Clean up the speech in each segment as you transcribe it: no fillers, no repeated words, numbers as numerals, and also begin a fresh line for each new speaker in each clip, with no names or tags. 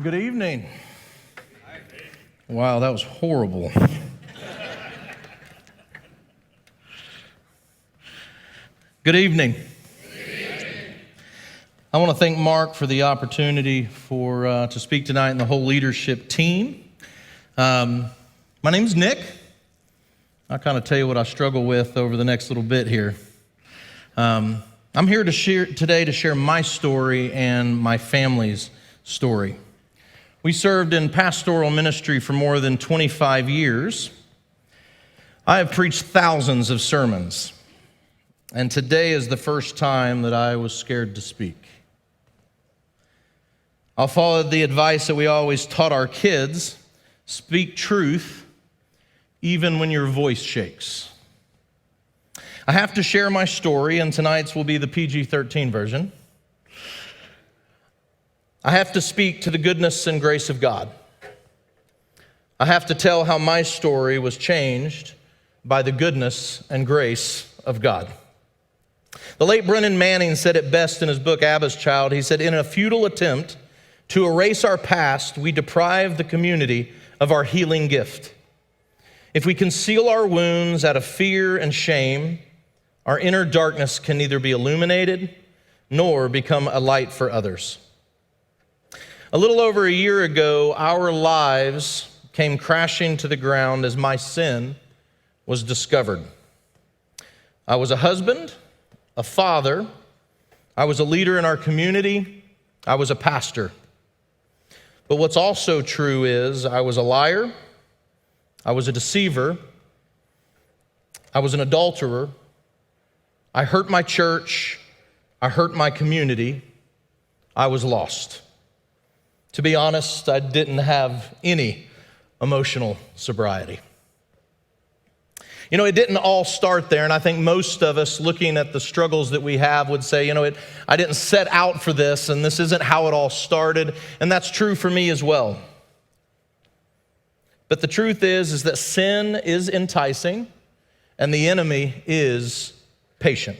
Good evening. Wow, that was horrible. Good evening. I want to thank Mark for the opportunity to speak tonight and the whole leadership team. My name's Nick. I'll kind of tell you what I struggle with over the next little bit here. I'm here today to share my story and my family's story. We served in pastoral ministry for more than 25 years. I have preached thousands of sermons, and today is the first time that I was scared to speak. I'll follow the advice that we always taught our kids: speak truth, even when your voice shakes. I have to share my story, and tonight's will be the PG-13 version. I have to speak to the goodness and grace of God. I have to tell how my story was changed by the goodness and grace of God. The late Brennan Manning said it best in his book, Abba's Child. He said, "In a futile attempt to erase our past, we deprive the community of our healing gift. If we conceal our wounds out of fear and shame, our inner darkness can neither be illuminated nor become a light for others." A little over a year ago, our lives came crashing to the ground as my sin was discovered. I was a husband, a father, I was a leader in our community, I was a pastor. But what's also true is I was a liar, I was a deceiver, I was an adulterer, I hurt my church, I hurt my community, I was lost. To be honest, I didn't have any emotional sobriety. It didn't all start there, and I think most of us looking at the struggles that we have would say, I didn't set out for this, and this isn't how it all started, and that's true for me as well. But the truth is that sin is enticing, and the enemy is patient.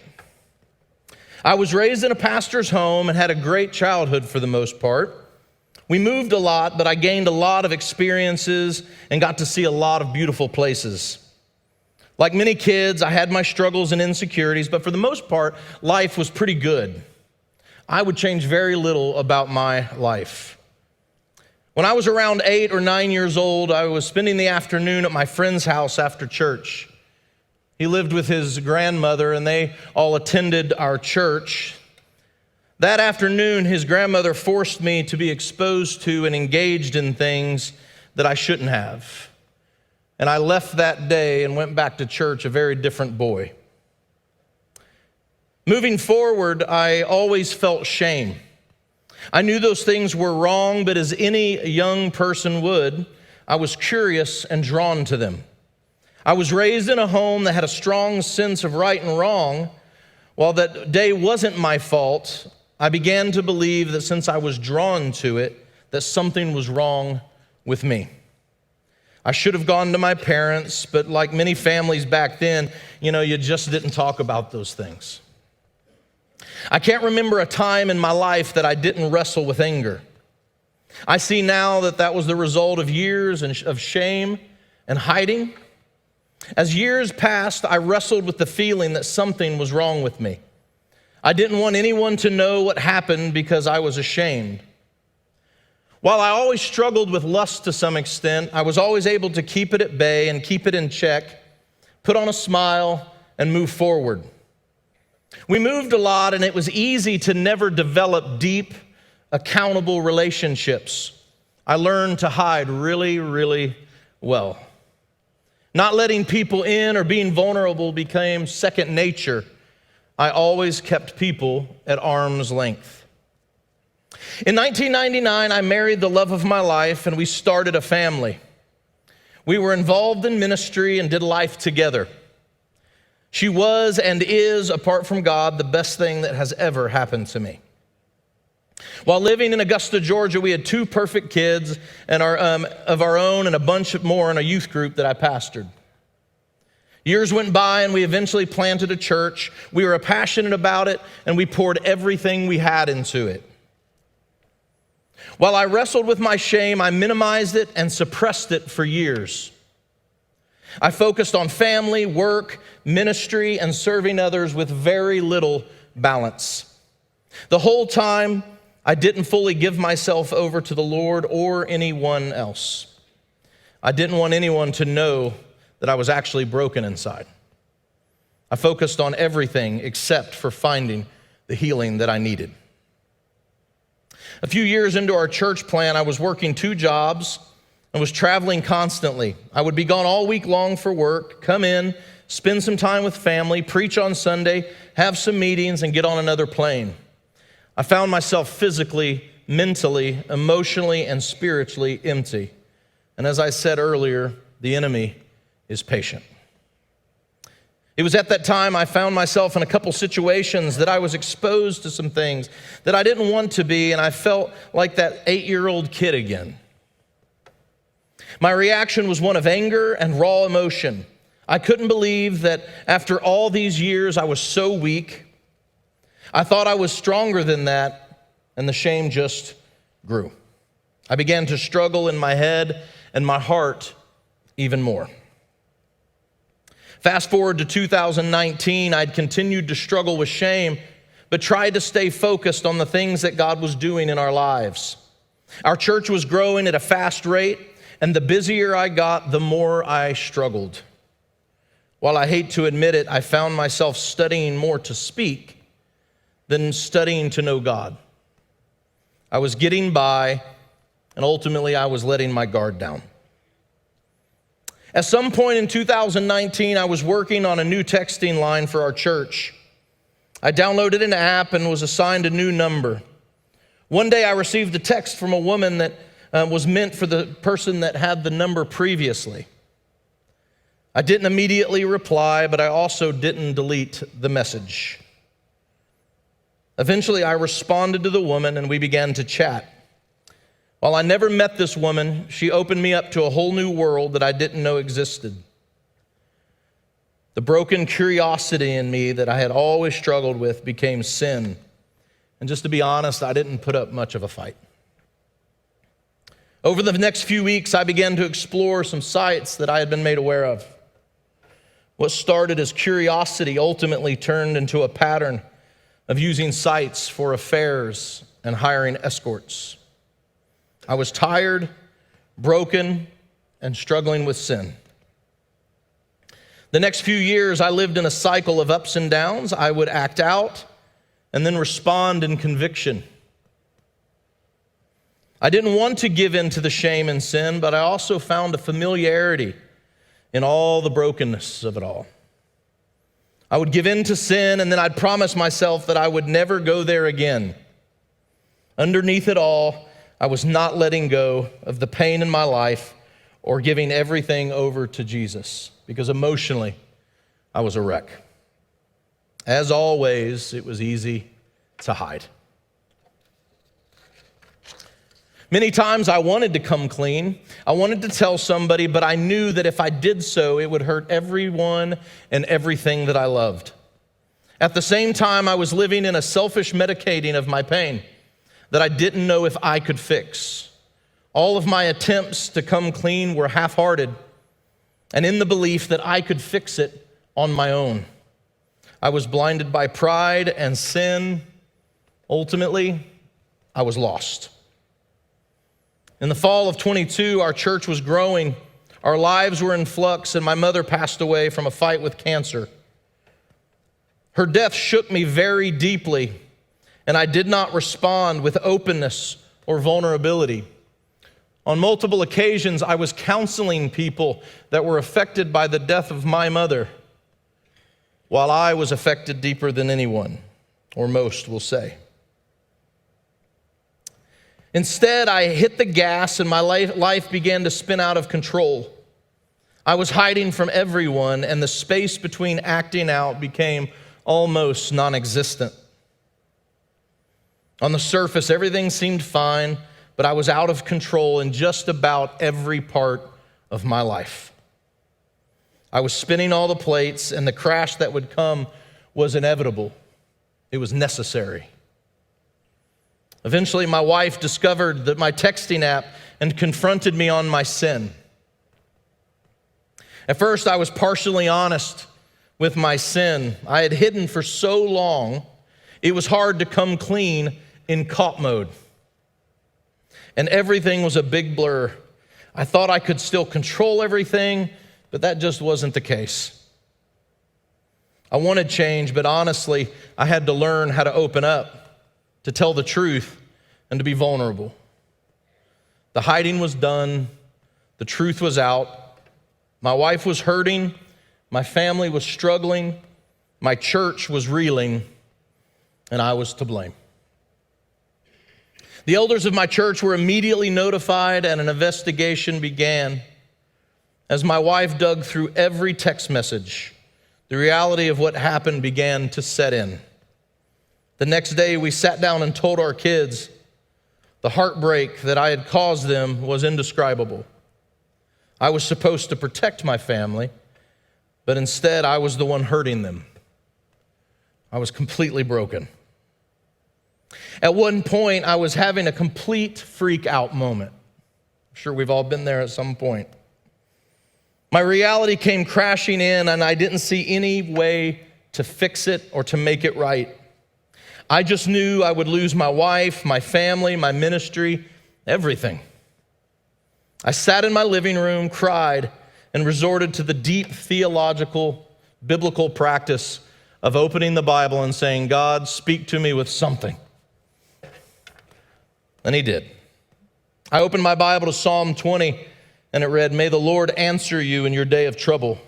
I was raised in a pastor's home and had a great childhood for the most part. We moved a lot, but I gained a lot of experiences and got to see a lot of beautiful places. Like many kids, I had my struggles and insecurities, but for the most part, life was pretty good. I would change very little about my life. When I was around 8 or 9 years old, I was spending the afternoon at my friend's house after church. He lived with his grandmother, and they all attended our church. That afternoon, his grandmother forced me to be exposed to and engaged in things that I shouldn't have. And I left that day and went back to church a very different boy. Moving forward, I always felt shame. I knew those things were wrong, but as any young person would, I was curious and drawn to them. I was raised in a home that had a strong sense of right and wrong. While that day wasn't my fault, I began to believe that since I was drawn to it, that something was wrong with me. I should have gone to my parents, but like many families back then, you just didn't talk about those things. I can't remember a time in my life that I didn't wrestle with anger. I see now that was the result of years of shame and hiding. As years passed, I wrestled with the feeling that something was wrong with me. I didn't want anyone to know what happened because I was ashamed. While I always struggled with lust to some extent, I was always able to keep it at bay and keep it in check, put on a smile, and move forward. We moved a lot, and it was easy to never develop deep, accountable relationships. I learned to hide really, really well. Not letting people in or being vulnerable became second nature. I always kept people at arm's length. In 1999, I married the love of my life, and we started a family. We were involved in ministry and did life together. She was and is, apart from God, the best thing that has ever happened to me. While living in Augusta, Georgia, we had 2 perfect kids and of our own and a bunch more in a youth group that I pastored. Years went by, and we eventually planted a church. We were passionate about it, and we poured everything we had into it. While I wrestled with my shame, I minimized it and suppressed it for years. I focused on family, work, ministry, and serving others with very little balance. The whole time, I didn't fully give myself over to the Lord or anyone else. I didn't want anyone to know that I was actually broken inside. I focused on everything except for finding the healing that I needed. A few years into our church plan, I was working 2 jobs and was traveling constantly. I would be gone all week long for work, come in, spend some time with family, preach on Sunday, have some meetings, and get on another plane. I found myself physically, mentally, emotionally, and spiritually empty. And as I said earlier, the enemy is patient. It was at that time I found myself in a couple situations that I was exposed to some things that I didn't want to be, and I felt like that 8-year-old kid again. My reaction was one of anger and raw emotion. I couldn't believe that after all these years I was so weak. I thought I was stronger than that, and the shame just grew. I began to struggle in my head and my heart even more. Fast forward to 2019, I'd continued to struggle with shame, but tried to stay focused on the things that God was doing in our lives. Our church was growing at a fast rate, and the busier I got, the more I struggled. While I hate to admit it, I found myself studying more to speak than studying to know God. I was getting by, and ultimately I was letting my guard down. At some point in 2019, I was working on a new texting line for our church. I downloaded an app and was assigned a new number. One day I received a text from a woman that was meant for the person that had the number previously. I didn't immediately reply, but I also didn't delete the message. Eventually, I responded to the woman and we began to chat. While I never met this woman, she opened me up to a whole new world that I didn't know existed. The broken curiosity in me that I had always struggled with became sin. And just to be honest, I didn't put up much of a fight. Over the next few weeks, I began to explore some sites that I had been made aware of. What started as curiosity ultimately turned into a pattern of using sites for affairs and hiring escorts. I was tired, broken, and struggling with sin. The next few years, I lived in a cycle of ups and downs. I would act out and then respond in conviction. I didn't want to give in to the shame and sin, but I also found a familiarity in all the brokenness of it all. I would give in to sin, and then I'd promise myself that I would never go there again. Underneath it all, I was not letting go of the pain in my life or giving everything over to Jesus, because emotionally, I was a wreck. As always, it was easy to hide. Many times I wanted to come clean. I wanted to tell somebody, but I knew that if I did so, it would hurt everyone and everything that I loved. At the same time, I was living in a selfish medicating of my pain that I didn't know if I could fix. All of my attempts to come clean were half-hearted and in the belief that I could fix it on my own. I was blinded by pride and sin. Ultimately, I was lost. In the fall of 22, our church was growing. Our lives were in flux, and my mother passed away from a fight with cancer. Her death shook me very deeply, and I did not respond with openness or vulnerability. On multiple occasions, I was counseling people that were affected by the death of my mother, while I was affected deeper than anyone, or most will say. Instead, I hit the gas and my life began to spin out of control. I was hiding from everyone, and the space between acting out became almost non-existent. On the surface, everything seemed fine, but I was out of control in just about every part of my life. I was spinning all the plates, and the crash that would come was inevitable. It was necessary. Eventually, my wife discovered that my texting app and confronted me on my sin. At first, I was partially honest with my sin. I had hidden for so long, it was hard to come clean in cop mode. And everything was a big blur. I thought I could still control everything, but that just wasn't the case. I wanted change, but honestly, I had to learn how to open up, to tell the truth, and to be vulnerable. The hiding was done. The truth was out. My wife was hurting. My family was struggling. My church was reeling, and I was to blame. The elders of my church were immediately notified, and an investigation began. As my wife dug through every text message, the reality of what happened began to set in. The next day, we sat down and told our kids the heartbreak that I had caused them was indescribable. I was supposed to protect my family, but instead I was the one hurting them. I was completely broken. At one point, I was having a complete freak out moment. I'm sure we've all been there at some point. My reality came crashing in, and I didn't see any way to fix it or to make it right. I just knew I would lose my wife, my family, my ministry, everything. I sat in my living room, cried, and resorted to the deep theological, biblical practice of opening the Bible and saying, God, speak to me with something. And he did. I opened my Bible to Psalm 20, and it read, May the Lord answer you in your day of trouble.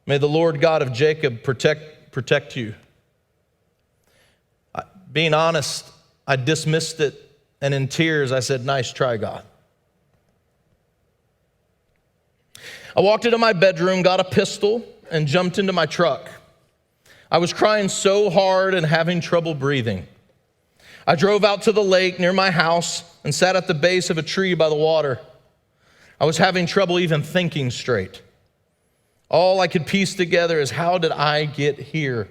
May the Lord God of Jacob protect you. Being honest, I dismissed it, and in tears I said, nice try, God. I walked into my bedroom, got a pistol, and jumped into my truck. I was crying so hard and having trouble breathing. I drove out to the lake near my house and sat at the base of a tree by the water. I was having trouble even thinking straight. All I could piece together is, how did I get here?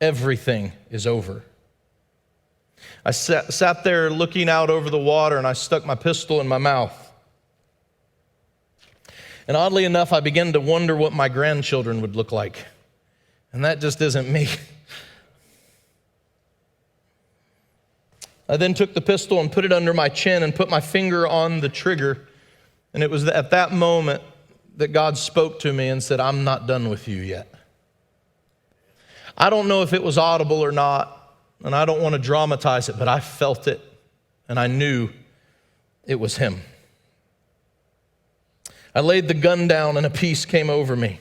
Everything is over. I sat there looking out over the water, and I stuck my pistol in my mouth. And oddly enough, I began to wonder what my grandchildren would look like. And that just isn't me. I then took the pistol and put it under my chin and put my finger on the trigger. And it was at that moment that God spoke to me and said, I'm not done with you yet. I don't know if it was audible or not, and I don't want to dramatize it, but I felt it, and I knew it was him. I laid the gun down, and a peace came over me.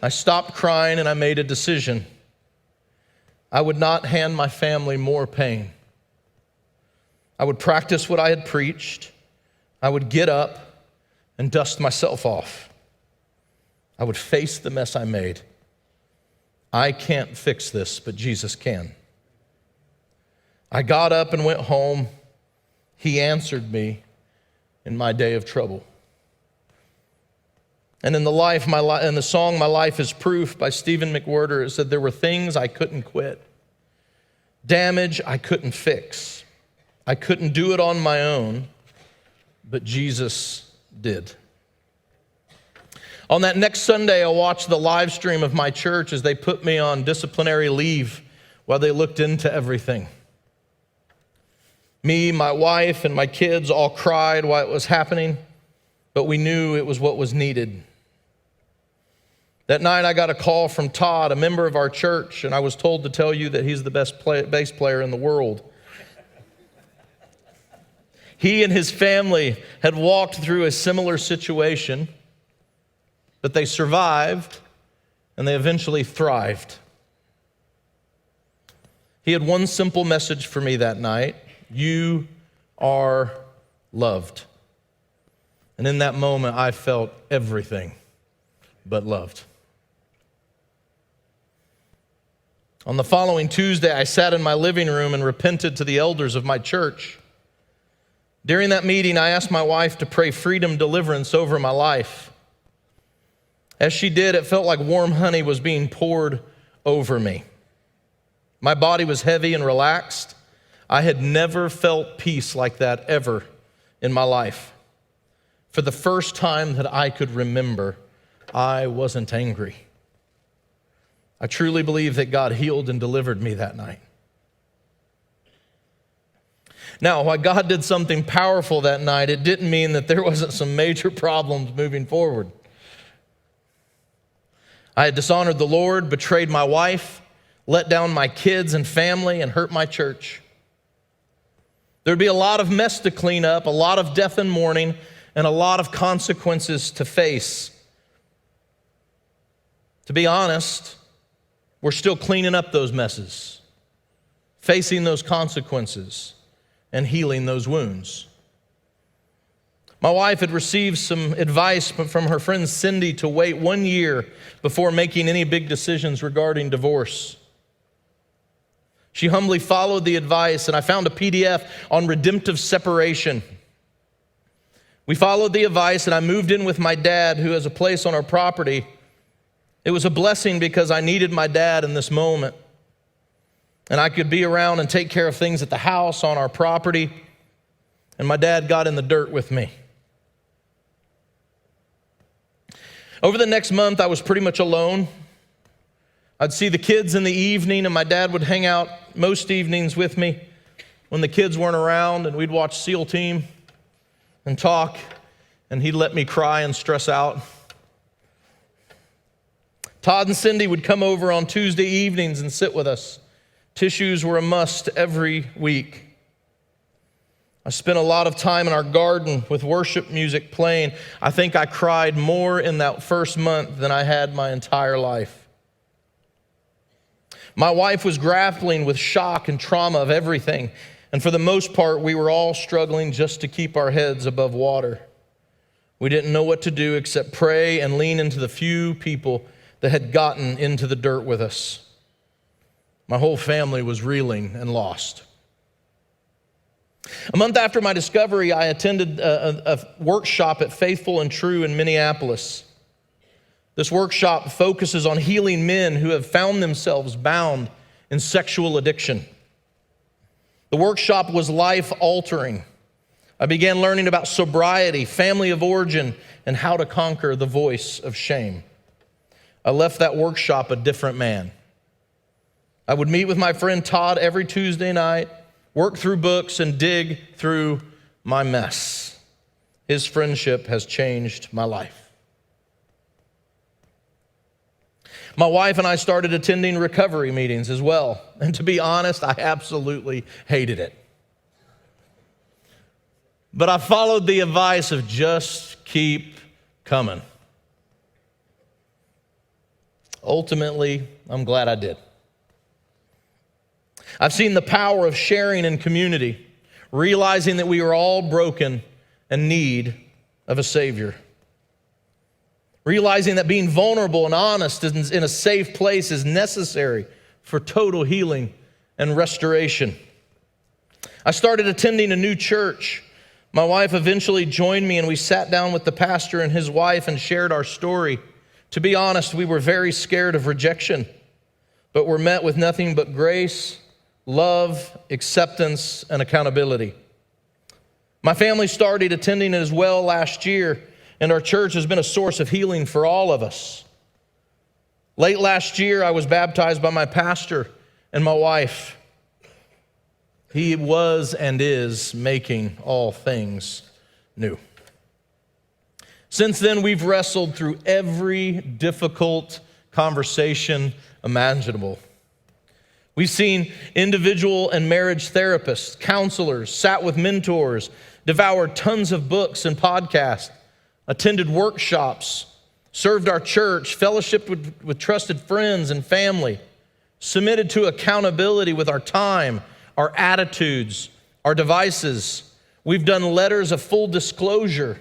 I stopped crying, and I made a decision. I would not hand my family more pain. I would practice what I had preached. I would get up and dust myself off. I would face the mess I made. I can't fix this, but Jesus can. I got up and went home. He answered me in my day of trouble. And in the song, My Life is Proof by Stephen McWhirter, it said, there were things I couldn't quit, damage I couldn't fix. I couldn't do it on my own, but Jesus did. On that next Sunday, I watched the live stream of my church as they put me on disciplinary leave while they looked into everything. Me, my wife, and my kids all cried while it was happening, but we knew it was what was needed. That night, I got a call from Todd, a member of our church, and I was told to tell you that he's the best bass player in the world. He and his family had walked through a similar situation, but they survived, and they eventually thrived. He had one simple message for me that night: you are loved. And in that moment, I felt everything but loved. On the following Tuesday, I sat in my living room and repented to the elders of my church. During that meeting, I asked my wife to pray freedom, deliverance over my life. As she did, it felt like warm honey was being poured over me. My body was heavy and relaxed. I had never felt peace like that ever in my life. For the first time that I could remember, I wasn't angry. I truly believe that God healed and delivered me that night. Now, while God did something powerful that night, it didn't mean that there wasn't some major problems moving forward. I had dishonored the Lord, betrayed my wife, let down my kids and family, and hurt my church. There'd be a lot of mess to clean up, a lot of death and mourning, and a lot of consequences to face. To be honest, we're still cleaning up those messes, facing those consequences, and healing those wounds. My wife had received some advice from her friend Cindy to wait 1 year before making any big decisions regarding divorce. She humbly followed the advice, and I found a PDF on redemptive separation. We followed the advice, and I moved in with my dad, who has a place on our property. It was a blessing because I needed my dad in this moment. And I could be around and take care of things at the house, on our property. And my dad got in the dirt with me. Over the next month, I was pretty much alone. I'd see the kids in the evening, and my dad would hang out most evenings with me when the kids weren't around, and we'd watch SEAL Team and talk, and he'd let me cry and stress out. Todd and Cindy would come over on Tuesday evenings and sit with us. Tissues were a must every week. I spent a lot of time in our garden with worship music playing. I think I cried more in that first month than I had my entire life. My wife was grappling with shock and trauma of everything, and for the most part, we were all struggling just to keep our heads above water. We didn't know what to do except pray and lean into the few people that had gotten into the dirt with us. My whole family was reeling and lost. A month after my discovery, I attended a workshop at Faithful and True in Minneapolis. This workshop focuses on healing men who have found themselves bound in sexual addiction. The workshop was life-altering. I began learning about sobriety, family of origin, and how to conquer the voice of shame. I left that workshop a different man. I would meet with my friend Todd every Tuesday night, work through books, and dig through my mess. His friendship has changed my life. My wife and I started attending recovery meetings as well. And to be honest, I absolutely hated it. But I followed the advice of just keep coming. Ultimately, I'm glad I did. I've seen the power of sharing in community, realizing that we are all broken and need of a Savior. Realizing that being vulnerable and honest in a safe place is necessary for total healing and restoration. I started attending a new church. My wife eventually joined me, and we sat down with the pastor and his wife and shared our story. To be honest, we were very scared of rejection, but were met with nothing but grace, love, acceptance, and accountability. My family started attending as well last year, and our church has been a source of healing for all of us. Late last year, I was baptized by my pastor and my wife. He was and is making all things new. Since then, we've wrestled through every difficult conversation imaginable. We've seen individual and marriage therapists, counselors, sat with mentors, devoured tons of books and podcasts, attended workshops, served our church, fellowshiped with trusted friends and family, submitted to accountability with our time, our attitudes, our devices. We've done letters of full disclosure,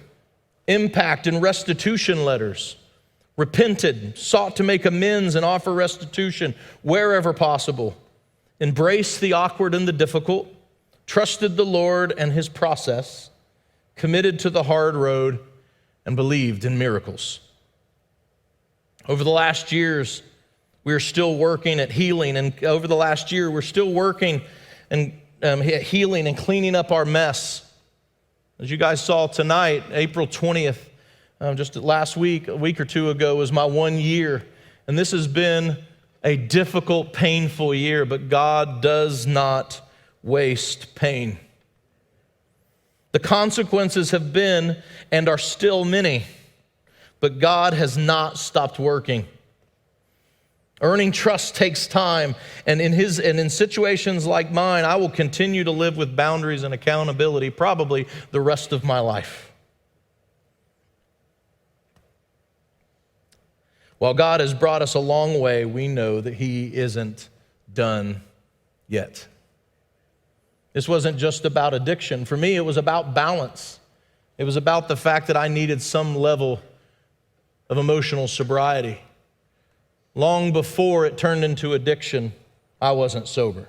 impact and restitution letters, repented, sought to make amends and offer restitution wherever possible, embraced the awkward and the difficult, trusted the Lord and His process, committed to the hard road, and believed in miracles. Over the last years, we are still working at healing, and over the last year, we're still working and healing and cleaning up our mess. As you guys saw tonight, April 20th, just last week, a week or two ago, was my 1 year. And this has been a difficult, painful year, but God does not waste pain. The consequences have been and are still many, but God has not stopped working. Earning trust takes time, and in situations like mine, I will continue to live with boundaries and accountability probably the rest of my life. While God has brought us a long way, we know that He isn't done yet. This wasn't just about addiction. For me, it was about balance. It was about the fact that I needed some level of emotional sobriety. Long before it turned into addiction, I wasn't sober.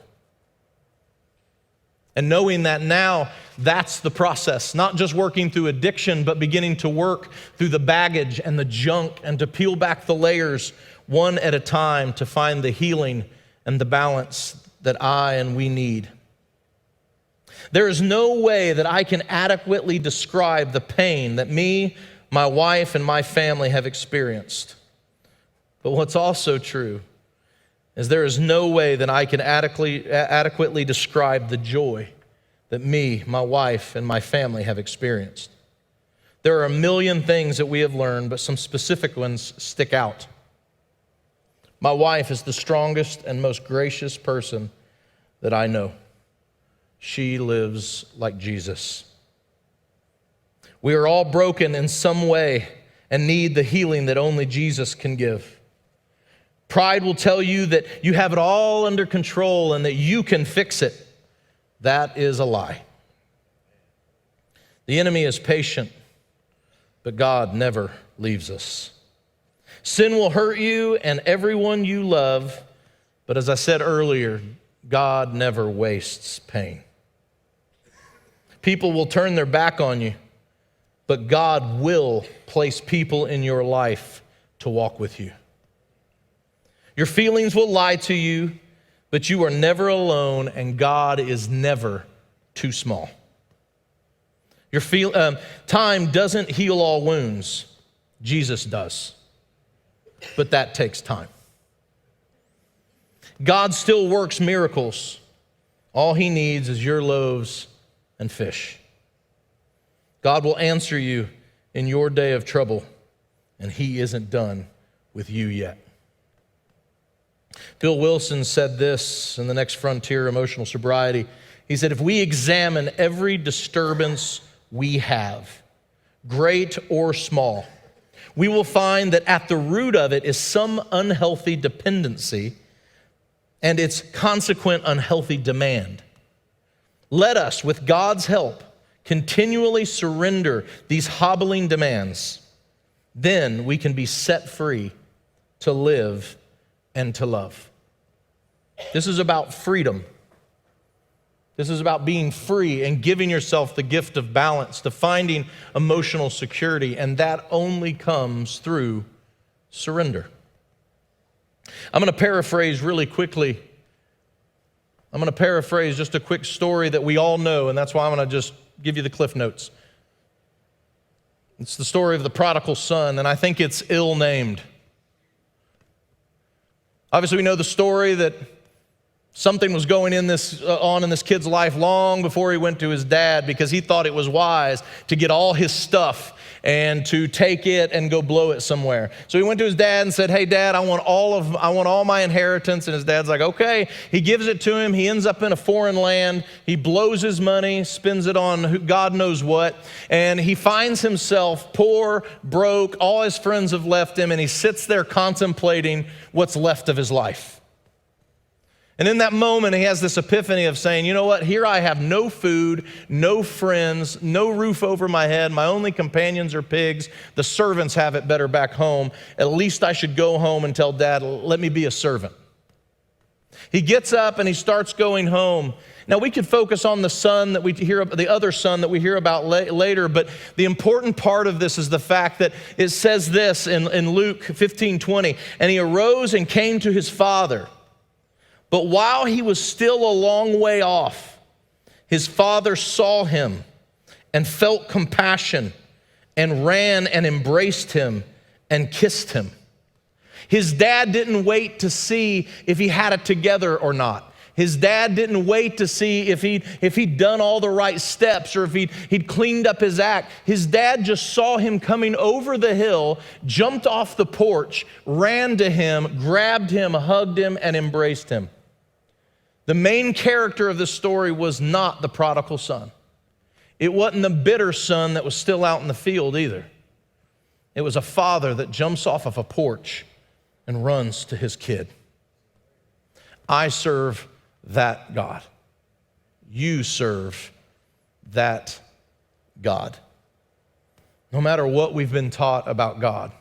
And knowing that now, that's the process, not just working through addiction, but beginning to work through the baggage and the junk and to peel back the layers one at a time to find the healing and the balance that I and we need. There is no way that I can adequately describe the pain that me, my wife, and my family have experienced. But what's also true is there is no way that I can adequately describe the joy that me, my wife, and my family have experienced. There are a million things that we have learned, but some specific ones stick out. My wife is the strongest and most gracious person that I know. She lives like Jesus. We are all broken in some way and need the healing that only Jesus can give. Pride will tell you that you have it all under control and that you can fix it. That is a lie. The enemy is patient, but God never leaves us. Sin will hurt you and everyone you love, but as I said earlier, God never wastes pain. People will turn their back on you, but God will place people in your life to walk with you. Your feelings will lie to you, but you are never alone, and God is never too small. Time doesn't heal all wounds. Jesus does. But that takes time. God still works miracles. All He needs is your loaves and fish. God will answer you in your day of trouble, and He isn't done with you yet. Bill Wilson said this in The Next Frontier, Emotional Sobriety. He said, if we examine every disturbance we have, great or small, we will find that at the root of it is some unhealthy dependency and its consequent unhealthy demand. Let us, with God's help, continually surrender these hobbling demands. Then we can be set free to live and to love. This is about freedom. This is about being free and giving yourself the gift of balance, to finding emotional security, and that only comes through surrender. I'm going to paraphrase really quickly. I'm going to paraphrase just a quick story that we all know, and that's why I'm going to just give you the cliff notes. It's the story of the prodigal son, and I think it's ill-named. Obviously, we know the story that something was going on in this kid's life long before he went to his dad, because he thought it was wise to get all his stuff and to take it and go blow it somewhere. So he went to his dad and said, hey, Dad, I want all my inheritance. And his dad's like, okay. He gives it to him. He ends up in a foreign land. He blows his money, spends it on God knows what. And he finds himself poor, broke. All his friends have left him. And he sits there contemplating what's left of his life. And in that moment, he has this epiphany of saying, you know what, here I have no food, no friends, no roof over my head. My only companions are pigs. The servants have it better back home. At least I should go home and tell Dad, let me be a servant. He gets up and he starts going home. Now, we could focus on the son that we hear, the other son that we hear about later, but the important part of this is the fact that it says this in Luke 15:20, and he arose and came to his father. But while he was still a long way off, His father saw him and felt compassion and ran and embraced him and kissed him. His dad didn't wait to see if he had it together or not. His dad didn't wait to see if he'd done all the right steps or if he'd cleaned up his act. His dad just saw him coming over the hill, jumped off the porch, ran to him, grabbed him, hugged him, and embraced him. The main character of the story was not the prodigal son. It wasn't the bitter son that was still out in the field either. It was a father that jumps off of a porch and runs to his kid. I serve that God. You serve that God. No matter what we've been taught about God.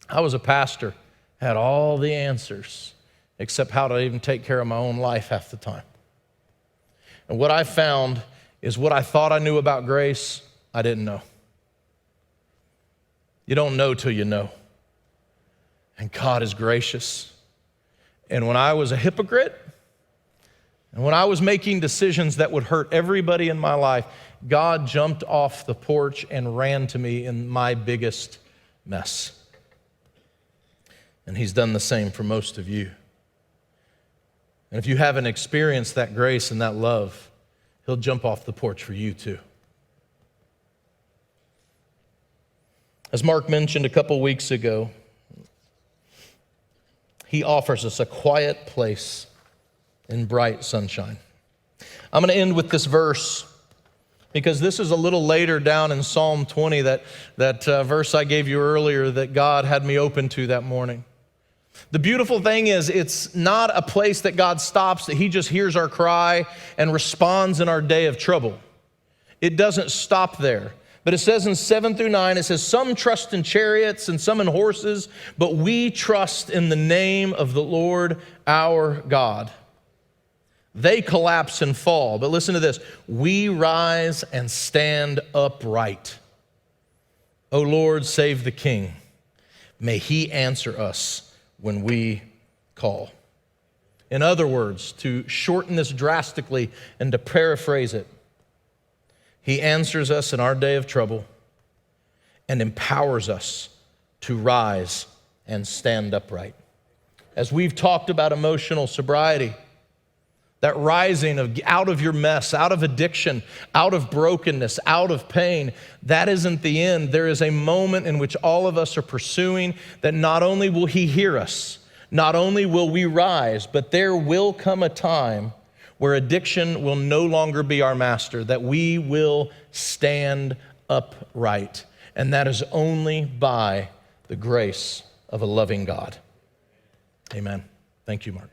I was a pastor, had all the answers, except how to even take care of my own life half the time. And what I found is what I thought I knew about grace, I didn't know. You don't know till you know. And God is gracious. And when I was a hypocrite, and when I was making decisions that would hurt everybody in my life, God jumped off the porch and ran to me in my biggest mess. And He's done the same for most of you. And if you haven't experienced that grace and that love, He'll jump off the porch for you too. As Mark mentioned a couple weeks ago, He offers us a quiet place in bright sunshine. I'm going to end with this verse because this is a little later down in Psalm 20, that verse I gave you earlier that God had me open to that morning. The beautiful thing is it's not a place that God stops, that He just hears our cry and responds in our day of trouble. It doesn't stop there. But it says in 7 through 9, it says, some trust in chariots and some in horses, but we trust in the name of the Lord our God. They collapse and fall. But listen to this. We rise and stand upright. O Lord, save the King. May He answer us when we call. In other words, to shorten this drastically and to paraphrase it, He answers us in our day of trouble and empowers us to rise and stand upright. As we've talked about emotional sobriety, that rising out of your mess, out of addiction, out of brokenness, out of pain, that isn't the end. There is a moment in which all of us are pursuing that not only will He hear us, not only will we rise, but there will come a time where addiction will no longer be our master, that we will stand upright. And that is only by the grace of a loving God. Amen. Thank you, Mark.